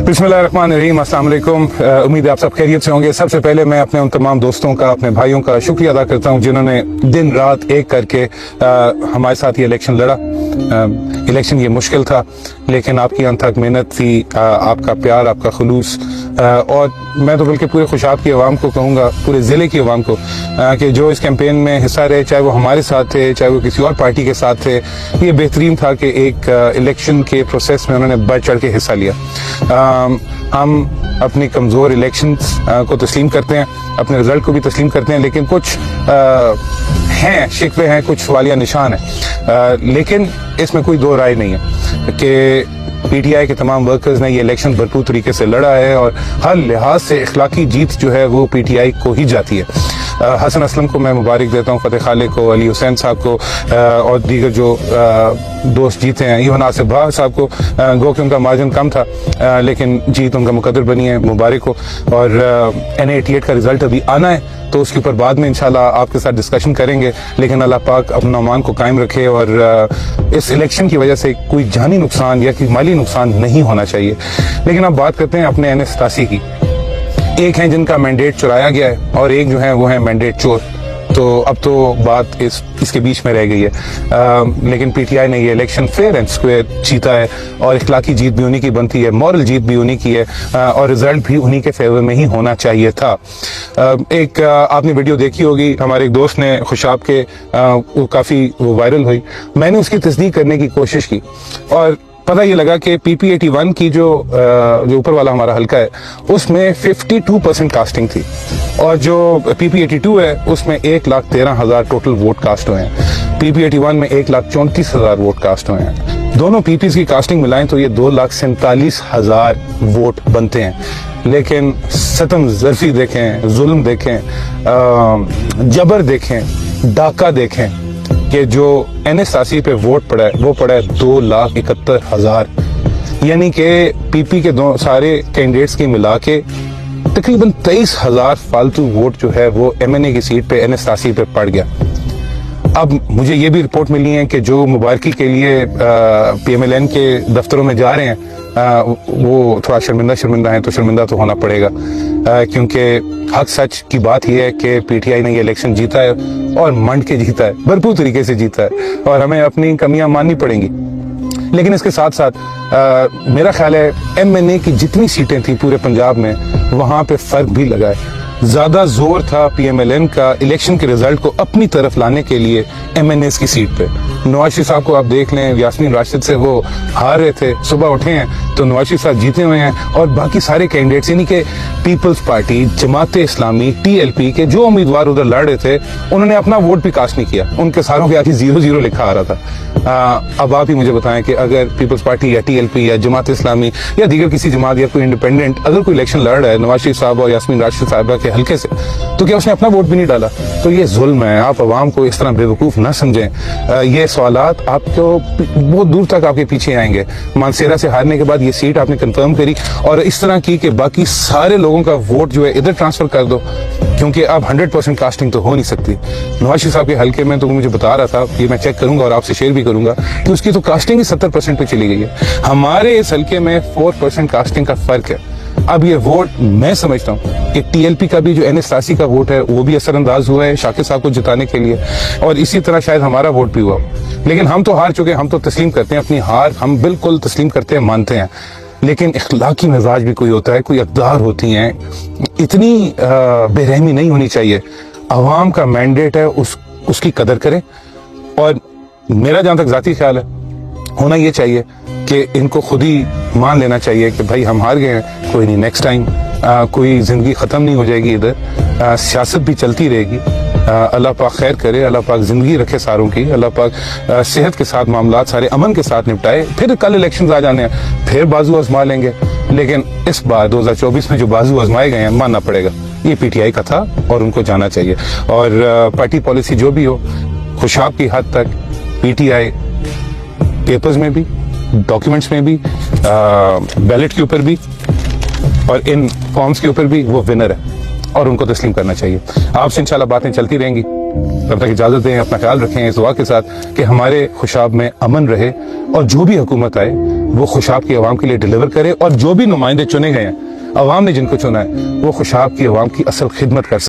बिस्मिल्लाहिर्रहमानिर्रहीम, अस्सलाम वालेकुम। उम्मीद है आप सब खैरियत से होंगे। सबसे पहले मैं अपने उन तमाम दोस्तों का, अपने भाइयों का शुक्रिया अदा करता हूं जिन्होंने दिन रात एक करके हमारे साथ ये इलेक्शन लड़ा। इलेक्शन ये मुश्किल था, लेकिन आपकी अनथक मेहनत थी, आपका प्यार, आपका खुलूस, और मैं तो बल्कि पूरे खुशाब की आवाम को कहूँगा, पूरे ज़िले की आवाम को, कि जो इस कैंपेन में हिस्सा रहे, चाहे वो हमारे साथ थे, चाहे वो किसी और पार्टी के साथ थे, ये बेहतरीन था कि एक इलेक्शन के प्रोसेस में उन्होंने बढ़ चढ़ के हिस्सा लिया। हम अपनी कमज़ोर इलेक्शंस को तस्लीम करते हैं, अपने रिजल्ट को भी तस्लीम करते हैं, लेकिन कुछ हैं शिकवे हैं, कुछ सवालिया निशान है, लेकिन इसमें कोई दो राय नहीं है कि पीटीआई के तमाम वर्कर्स ने ये इलेक्शन भरपूर तरीके से लड़ा है और हर लिहाज से इखलाकी जीत जो है वो पीटीआई को ही जाती है। हसन असलम को मैं मुबारक देता हूँ, फतेह खाले को, अली हुसैन साहब को, और दीगर जो दोस्त जीते हैं, इवन आसिफ भाग साहब को, गो कि उनका मार्जिन कम था, लेकिन जीत उनका मुकद्दर बनी है, मुबारक हो। और NA88 का रिजल्ट अभी आना है, तो उसके ऊपर बाद में इंशाल्लाह आपके साथ डिस्कशन करेंगे, लेकिन अल्लाह पाक अपना मान को कायम रखे और इस इलेक्शन की वजह से कोई जानी नुकसान या कोई माली नुकसान नहीं होना चाहिए। लेकिन अब बात करते हैं अपने NA87 की। एक है जिनका मैंडेट चुराया गया है और एक जो है वो है मैंडेट चोर, तो अब तो बात इसके बीच में रह गई है। लेकिन पीटीआई ने ये इलेक्शन फेयर एंड स्क्वायर जीता है और इखलाकी जीत भी उन्हीं की बनती है, मॉरल जीत भी उन्हीं की है, और रिजल्ट भी उन्हीं के फेवर में ही होना चाहिए था। एक आपने वीडियो देखी होगी, हमारे एक दोस्त ने खुशाब के, वो काफी वायरल हुई। मैंने उसकी तस्दीक करने की कोशिश की और पता ये लगा कि PP81 की जो ऊपर वाला हमारा हल्का है उसमें 52% कास्टिंग थी, और जो PP82 है उसमें 1,13,000 टोटल वोट कास्ट हुए हैं। PP81 में 1,34,000 वोट कास्ट हुए हैं। दोनों पीपीज की कास्टिंग मिलाएं तो ये 2,47,000 वोट बनते हैं। लेकिन सतम ज़र्फी देखें, जुल्म देखें, जबर देखें, डाका देखें कि जो NA87 पे वोट पड़ा है वो पड़ा है 2,71,000, यानी कि पीपी के दो सारे कैंडिडेट्स की मिला के तकरीबन 23,000 फालतू वोट जो है वो MNA की सीट पे NA87 पे पड़ गया। अब मुझे ये भी रिपोर्ट मिली है कि जो मुबारकी के लिए PMLN के दफ्तरों में जा रहे हैं वो थोड़ा शर्मिंदा हैं, तो शर्मिंदा तो होना पड़ेगा, क्योंकि हक सच की बात यह है कि पीटीआई ने ये इलेक्शन जीता है और मंड के जीता है, भरपूर तरीके से जीता है, और हमें अपनी कमियां माननी पड़ेंगी। लेकिन इसके साथ साथ मेरा ख्याल है MNA की जितनी सीटें थी पूरे पंजाब में, वहां पे फर्क भी लगा है। ज्यादा जोर था PMLN का इलेक्शन के रिजल्ट को अपनी तरफ लाने के लिए MNAs की सीट पे। नवाज शरीफ साहब को आप देख लें, यास्मीन राशिद से वो हार रहे थे, सुबह उठे हैं तो नवाज शरीफ साहब जीते हुए हैं, और बाकी सारे कैंडिडेट्स यानी कि peoples party, Jamaat Islami, TLP के जो उम्मीदवार उधर लड़ रहे थे उन्होंने अपना वोट भी कास्ट नहीं किया, उनके सारों के आगे 0-0 लिखा आ रहा था। अब आप ही मुझे बताएं कि अगर पीपल्स पार्टी या TLP या जमात इस्लामी या दीगर किसी जमात या कोई इंडिपेंडेंट अगर कोई इलेक्शन लड़ रहा है नवाज शरीफ साहब और यास्मीन राशिद साहबा के हल्के से, तो क्या उसने अपना वोट भी नहीं डाला? तो ये जुल्म है। आप अवाम को इस तरह बेवकूफ ना समझें। ये सवालात आपको बहुत दूर तक आपके पीछे आएंगे। मानसेरा से हारने के बाद ये सीट आपने कंफर्म करी और इस तरह की कि बाकी सारे लोगों का वोट जो है इधर ट्रांसफर कर दो, क्योंकि अब 100% कास्टिंग तो हो नहीं सकती। नवाज शरीफ साहब के हल्के में तो मुझे बता रहा था, ये मैं चेक करूंगा और आपसे शेयर भी करूंगा, कि उसकी तो कास्टिंग ही 70% पे चली गई है। हमारे इस हल्के में 4% कास्टिंग का फर्क है। अब ये वोट मैं समझता हूँ कि TLP का भी जो NA87 का वोट है वो भी असरअंदाज हुआ है शाकिर साहब को जिताने के लिए, और इसी तरह शायद हमारा वोट भी हुआ। लेकिन हम तो हार चुके, हम तो तस्लीम करते हैं अपनी हार, हम बिल्कुल तस्लीम करते हैं, मानते हैं। लेकिन इखलाकी मिजाज भी कोई होता है, कोई अक़दार होती हैं, इतनी बेरहमी नहीं होनी चाहिए। अवाम का मैंडेट है, उसकी कदर करें। और मेरा जहां तक जाती ख्याल है, होना ये चाहिए कि इनको खुद ही मान लेना चाहिए कि भाई हम हार गए हैं, कोई नहीं, नेक्स्ट टाइम कोई जिंदगी खत्म नहीं हो जाएगी, इधर सियासत भी चलती रहेगी। अल्लाह पाक खैर करे, अल्लाह पाक जिंदगी रखे सारों की, अल्लाह पाक सेहत के साथ मामलात सारे अमन के साथ निपटाए। फिर कल इलेक्शंस आ जाने हैं, फिर बाजू आजमा लेंगे। लेकिन इस बार 2024 में जो बाजू आजमाए गए हैं, मानना पड़ेगा ये पीटीआई का था और उनको जाना चाहिए। और पार्टी पॉलिसी जो भी हो, खुशाब की हद तक पीटीआई पेपर्स में भी, डॉक्यूमेंट्स में भी, बैलेट के ऊपर भी और इन फॉर्म्स के ऊपर भी वो विनर है और उनको तस्लीम करना चाहिए। आपसे इंशाल्लाह बातें चलती रहेंगी, तब तक इजाजत दें, अपना ख्याल रखें इस दुआ के साथ कि हमारे खुशाब में अमन रहे और जो भी हुकूमत आए वो खुशाब की आवाम के लिए डिलीवर करे और जो भी नुमाइंदे चुने गए हैं, अवाम ने जिनको चुना है, वो खुशाब की आवाम की असल खिदमत कर